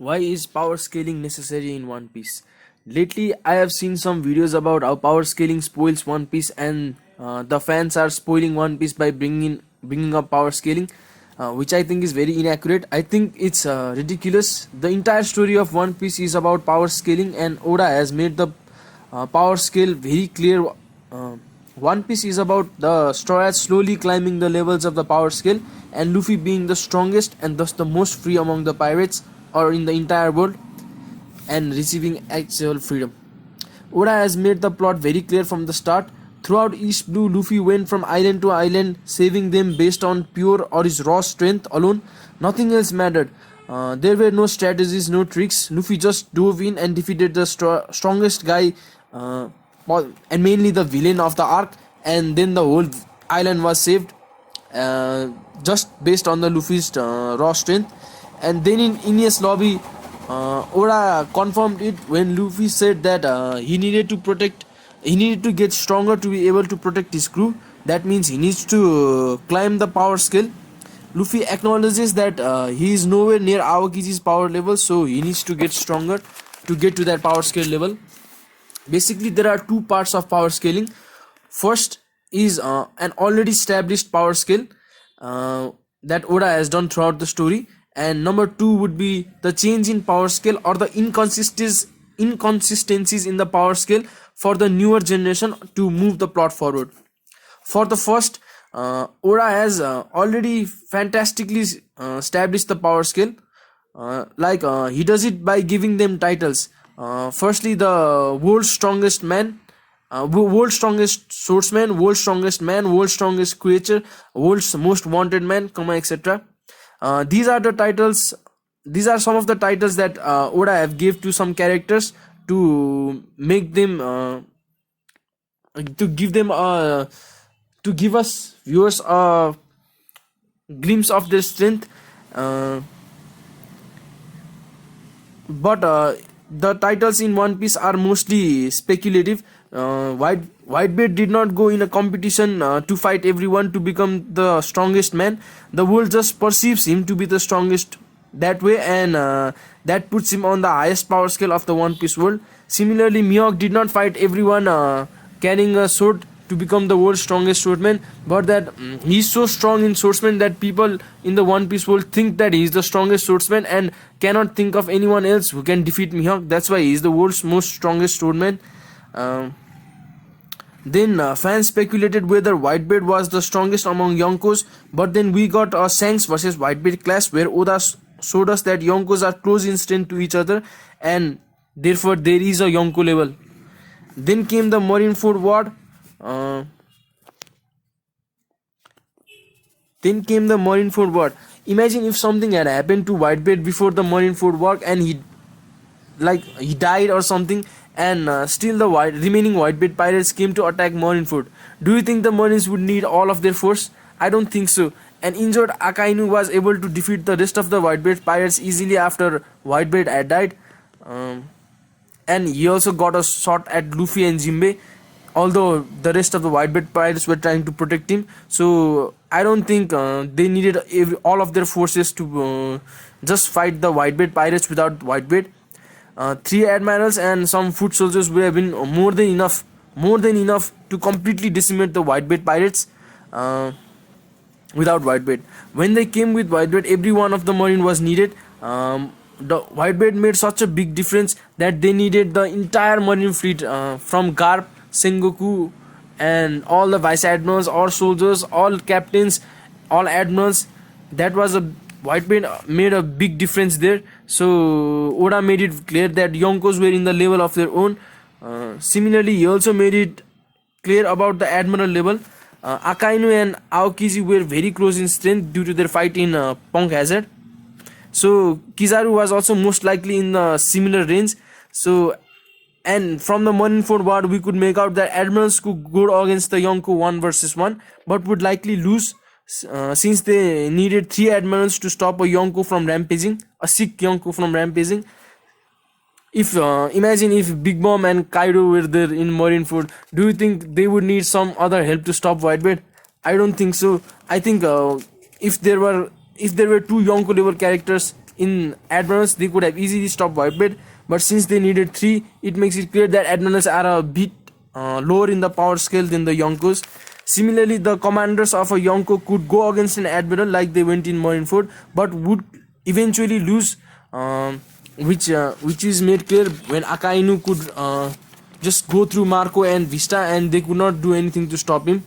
Why is power scaling necessary in One Piece? Lately, I have seen some videos about how power scaling spoils One Piece, and the fans are spoiling One Piece by bringing up power scaling, which I think is very inaccurate. I think it's ridiculous. The entire story of One Piece is about power scaling, and Oda has made the power scale very clear. One Piece is about the Straw Hats slowly climbing the levels of the power scale, and Luffy being the strongest and thus the most free among the pirates or in the entire world, and receiving actual freedom. Oda has made the plot very clear from the start. Throughout East Blue, Luffy went from island to island, saving them based on pure or his raw strength alone. Nothing else mattered. There were no strategies, no tricks. Luffy just dove in and defeated the strongest guy, and mainly the villain of the arc, and then the whole island was saved, just based on the Luffy's raw strength. And then in Enies lobby, Oda confirmed it when Luffy said that he needed to get stronger to be able to protect his crew. That means he needs to climb the power scale. Luffy acknowledges that he is nowhere near Aokiji's power level, so he needs to get stronger to get to that power scale level. Basically, there are two parts of power scaling. First is an already established power scale that Oda has done throughout the story, and number two would be the change in power scale or the inconsistencies in the power scale for the newer generation to move the plot forward. For the first, Oda has already fantastically established the power scale. He does it by giving them titles. Firstly, the world's strongest man, world's strongest swordsman, world's strongest man, world's strongest creature, world's most wanted man, etc. These are the titles. These are some of the titles that Oda have gave to some characters to make them to give us viewers a glimpse of their strength. But the titles in One Piece are mostly speculative. Whitebeard did not go in a competition to fight everyone to become the strongest man. The world just perceives him to be the strongest that way, and that puts him on the highest power scale of the One Piece world. Similarly, Mihawk did not fight everyone carrying a sword to become the world's strongest swordsman, but that he's so strong in swordsman that people in the One Piece world think that he's the strongest swordsman and cannot think of anyone else who can defeat Mihawk. That's why he's the world's most strongest swordman. Then fans speculated whether Whitebeard was the strongest among Yonkos, but then we got a Shanks versus Whitebeard clash where Oda showed us that Yonkos are close in strength to each other, and therefore there is a Yonko level. Then came the Marineford War. Imagine if something had happened to Whitebeard before the Marineford War, and he died or something, and still the remaining Whitebeard pirates came to attack Marineford. Do you think the Marines would need all of their force? I don't think so. An injured Akainu was able to defeat the rest of the Whitebeard pirates easily after Whitebeard had died, and he also got a shot at Luffy and Jinbei, although the rest of the Whitebeard pirates were trying to protect him. So I don't think they needed all of their forces to just fight the Whitebeard pirates without Whitebeard. 3 admirals and some foot soldiers would have been more than enough to completely decimate the Whitebeard pirates without Whitebeard. When they came with Whitebeard, every one of the marine was needed. The Whitebeard made such a big difference that they needed the entire marine fleet, from Garp, Sengoku, and all the vice admirals, all soldiers, all captains, all admirals. That was Whitebeard made a big difference there. So Oda made it clear that Yonkos were in the level of their own. Similarly, he also made it clear about the admiral level. Akainu and Aokiji were very close in strength due to their fight in Punk Hazard. So Kizaru was also most likely in the similar range. So, and from the Marineford War, we could make out that admirals could go against the Yonko 1 versus 1, but would likely lose, since they needed 3 admirals to stop a Yonko from rampaging, a sick Yonko from rampaging. If imagine if Big Mom and Kaido were there in Marineford, do you think they would need some other help to stop Whitebeard? I don't think so. I think if there were if there were two Yonko level characters in admirals, they could have easily stopped Whitebeard. But since they needed three, it makes it clear that admirals are a bit lower in the power scale than the Yonkos. Similarly, the commanders of a Yonko could go against an admiral like they went in Marineford, but would eventually lose, which is made clear when Akainu could just go through Marco and Vista, and they could not do anything to stop him.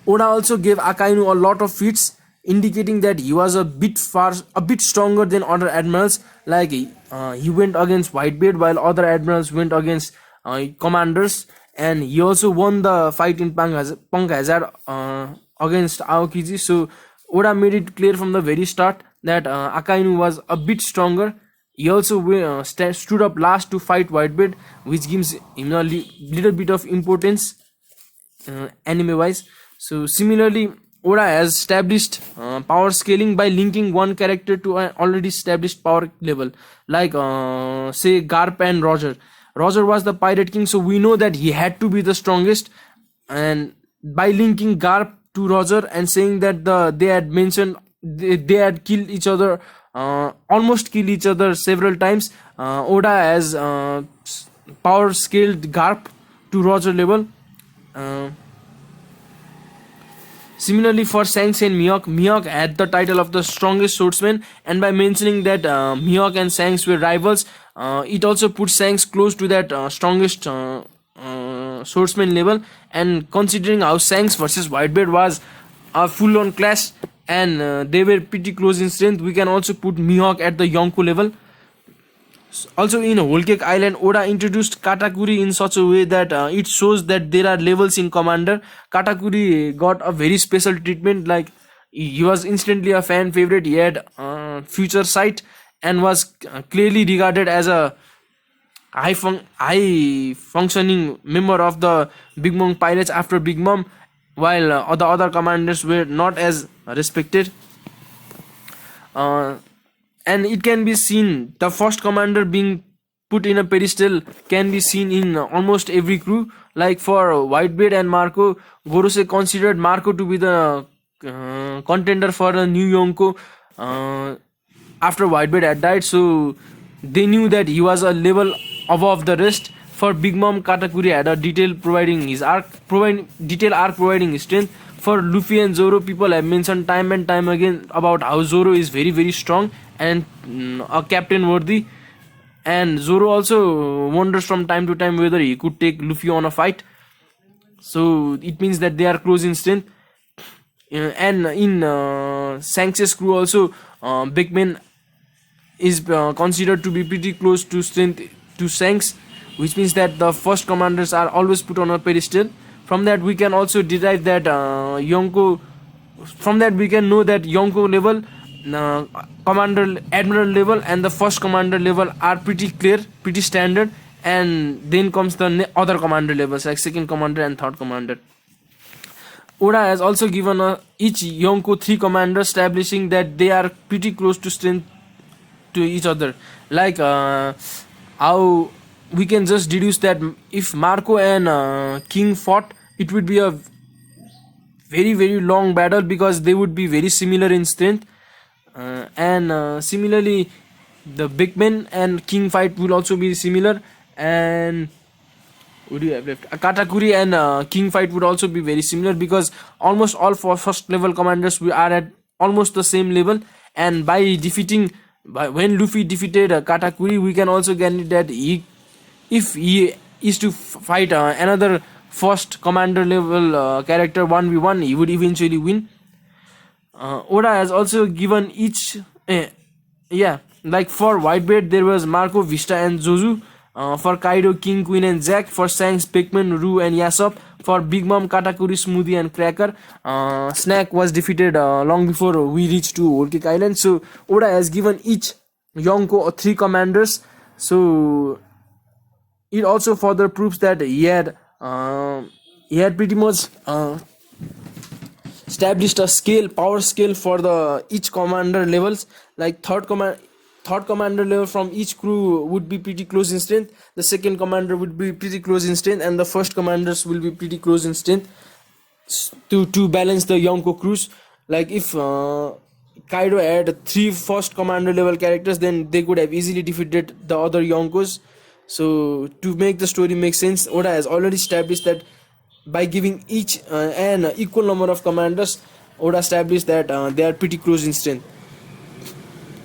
Oda also gave Akainu a lot of feats, indicating that he was a bit stronger than other admirals. Like he went against Whitebeard, while other admirals went against commanders, and he also won the fight in Punk Hazard against Aokiji. So Oda made it clear from the very start that Akainu was a bit stronger. He also stood up last to fight Whitebeard, which gives him a little bit of importance anime wise. So similarly, Oda has established power scaling by linking one character to an already established power level, like say Garp and Roger. Roger was the pirate king, so we know that he had to be the strongest, and by linking Garp to Roger and saying that they had mentioned they had killed each other, almost killed each other several times, Oda has power scaled Garp to Roger level. Similarly, for Shanks and Mihawk had the title of the strongest swordsman, and by mentioning that Mihawk and Shanks were rivals, it also puts Shanks close to that strongest swordsman level. And considering how Shanks versus Whitebeard was a full-on clash, and they were pretty close in strength, we can also put Mihawk at the Yonko level. Also, in Whole Cake Island, Oda introduced Katakuri in such a way that it shows that there are levels in Commander. Katakuri got a very special treatment, like he was instantly a fan favorite. He had future sight and was clearly regarded as a high functioning member of the Big Mom pilots after Big Mom, while the other commanders were not as respected. And it can be seen, the first commander being put in a pedestal can be seen in almost every crew. Like for Whitebeard and Marco, Gorosei considered Marco to be the contender for a new Yonko after Whitebeard had died, so they knew that he was a level above the rest. For Big Mom, Katakuri had a detail providing his strength. For Luffy and Zoro, people have mentioned time and time again about how Zoro is very very strong and a captain worthy, and Zoro also wonders from time to time whether he could take Luffy on a fight. So it means that they are close in strength. And in Shanks' crew also, Big Man is considered to be pretty close to strength to Shanks, which means that the first commanders are always put on a pedestal. From that we can also derive that Yonko. From that we can know that Yonko level, commander admiral level, and the first commander level are pretty clear, pretty standard, and then comes the other commander levels like second commander and third commander. Oda has also given each Yonko 3 commanders, establishing that they are pretty close to strength to each other. Like how we can just deduce that if Marco and King fought, it would be a very very long battle because they would be very similar in strength. And similarly, the Big Men and King fight will also be similar. And what do you have left? Katakuri and King fight would also be very similar because almost all first level commanders we are at almost the same level. And when Luffy defeated Katakuri, we can also get that if he is to fight another first commander level character 1v1, he would eventually win. Oda has also given each like for Whitebeard there was Marco, Vista and Zozu. For Kaido, King, Queen and Zack. For Shanks, Pikmin, Rue and Yasop. For Big Mom, Katakuri, Smoothie and Cracker. Snack was defeated long before we reached to Whole Cake Island. So Oda has given each Yonko 3 commanders. So it also further proves that he had pretty much established a power scale for the each commander levels. Like third commander level from each crew would be pretty close in strength, the second commander would be pretty close in strength, and the first commanders will be pretty close in strength to balance the Yonko crews. Like if Kaido had three first commander level characters, then they could have easily defeated the other Yonkos. So to make the story make sense, Oda has already established that by giving each an equal number of commanders, Oda established that they are pretty close in strength.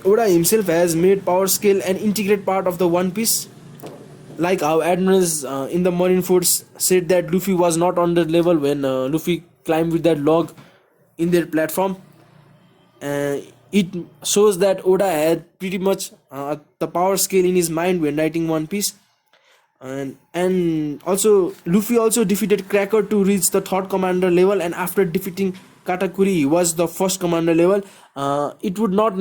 Oda himself has made power scale an integral part of the One Piece, like how admirals in the Marineford said that Luffy was not on the level when Luffy climbed with that log in their platform. uh, it shows that Oda had pretty much the power scale in his mind when writing One Piece. And also Luffy also defeated Cracker to reach the third commander level, and after defeating Katakuri he was the first commander level. It would not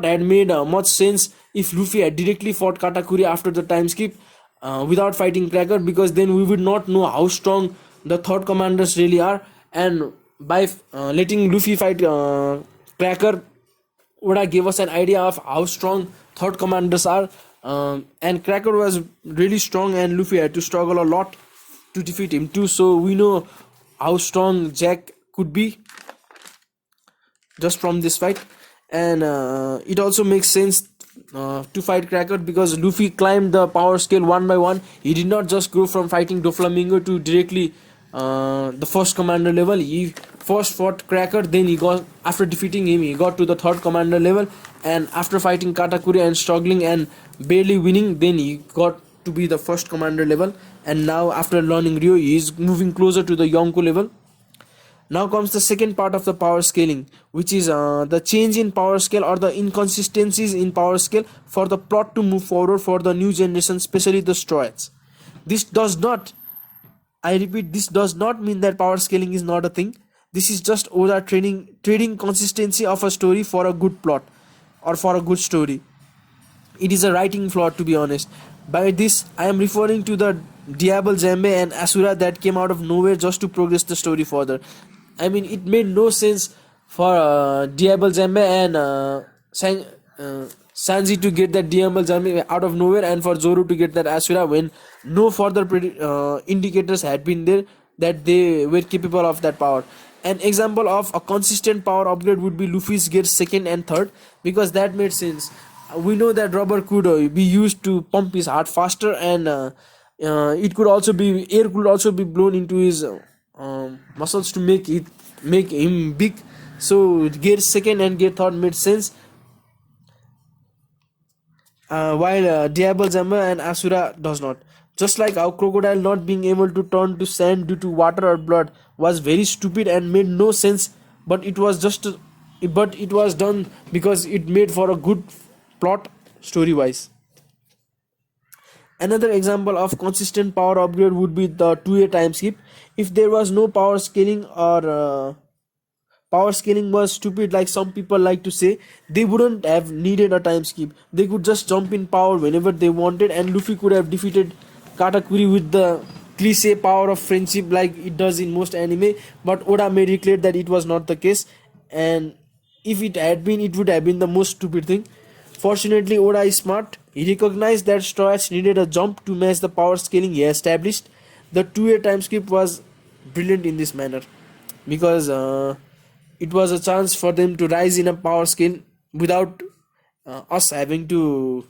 have made much sense if Luffy had directly fought Katakuri after the time skip without fighting Cracker, because then we would not know how strong the third commanders really are. And by letting Luffy fight Cracker, Oda gave us an idea of how strong third commanders are. And Cracker was really strong, and Luffy had to struggle a lot to defeat him too. So we know how strong Jack could be just from this fight. And it also makes sense to fight Cracker because Luffy climbed the power scale one by one. He did not just go from fighting Doflamingo to directly the first commander level. He first fought Cracker, then he got, after defeating him, he got to the third commander level, and after fighting Katakuri and struggling and barely winning, then he got to be the first commander level. And now after learning Ryo, he is moving closer to the Yonko level. Now comes the second part of the power scaling, which is the change in power scale or the inconsistencies in power scale for the plot to move forward for the new generation, especially the Straws. This does not, I repeat, this does not mean that power scaling is not a thing. This is just Oda trading consistency of a story for a good plot or for a good story. It is a writing flaw, to be honest. By this, I am referring to the Diable Jambe and Asura that came out of nowhere just to progress the story further. I mean, it made no sense for Diable Jambe and Sanji to get that Diable Jambe out of nowhere, and for Zoro to get that Asura when no further indicators had been there that they were capable of that power. An example of a consistent power upgrade would be Luffy's gear second and third, because that made sense. We know that rubber could be used to pump his heart faster, and it could also be, air could also be blown into his muscles to make him big. So gear second and gear third made sense, while Diable Jambe and Asura does not. Just like how Crocodile not being able to turn to sand due to water or blood was very stupid and made no sense, but it was done because it made for a good plot story wise. Another example of consistent power upgrade would be the 2A time skip. If there was no power scaling, or power scaling was stupid like some people like to say, they wouldn't have needed a time skip. They could just jump in power whenever they wanted, and Luffy could have defeated Katakuri with the cliche power of friendship like it does in most anime. But Oda made it clear that it was not the case, and if it had been, it would have been the most stupid thing. Fortunately, Oda is smart. He recognized that Straw Hats needed a jump to match the power scaling he established. The 2A time skip was brilliant in this manner, because it was a chance for them to rise in a power scale without us having to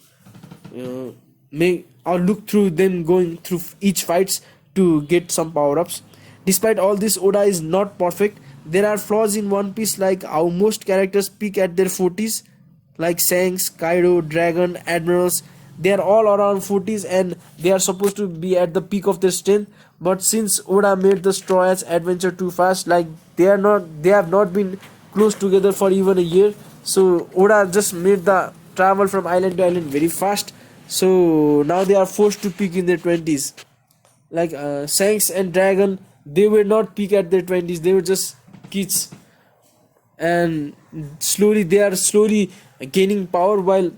make or look through them going through each fights to get some power-ups. Despite all this, Oda is not perfect. There are flaws in One Piece, like how most characters peak at their 40s, like Shanks, Kaido, Dragon, Admirals. They are all around 40s and they are supposed to be at the peak of their strength. But since Oda made the Straw Hats adventure too fast, like they have not been close together for even a year. So Oda just made the travel from island to island very fast. So now they are forced to peak in their 20s. Like Shanks and Dragon, they were not peak at their 20s. They were just kids, and they are slowly gaining power, while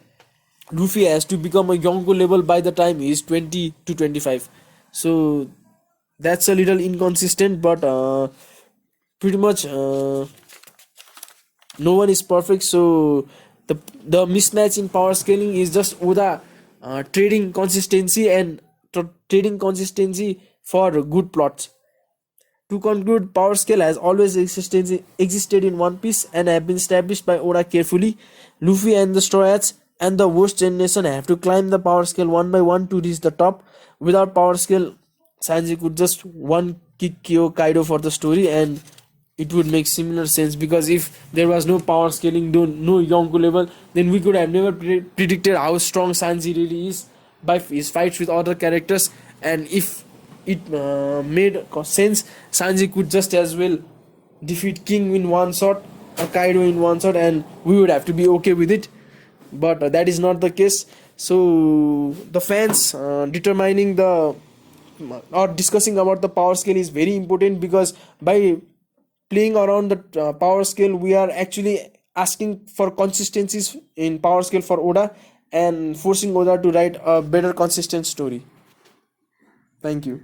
Luffy has to become a Yonko level by the time he is 20 to 25. So that's a little inconsistent, but pretty much no one is perfect. So the mismatch in power scaling is just Oda trading consistency for good plots. To conclude, power scale has always existed in One Piece and have been established by Oda carefully. Luffy and the Straw Hats and the Worst Generation have to climb the power scale one by one to reach the top. Without power scale, Sanji could just one kick KO Kaido for the story, and it would make similar sense, because if there was no power scaling, no Yonko level, then we could have never predicted how strong Sanji really is by his fights with other characters. And if it made sense, Sanji could just as well defeat King in one shot or Kaido in one shot, and we would have to be okay with it. But that is not the case. So the fans determining the or discussing about the power scale is very important, because by playing around the power scale, we are actually asking for consistencies in power scale for Oda, and forcing Oda to write a better consistent story. Thank you.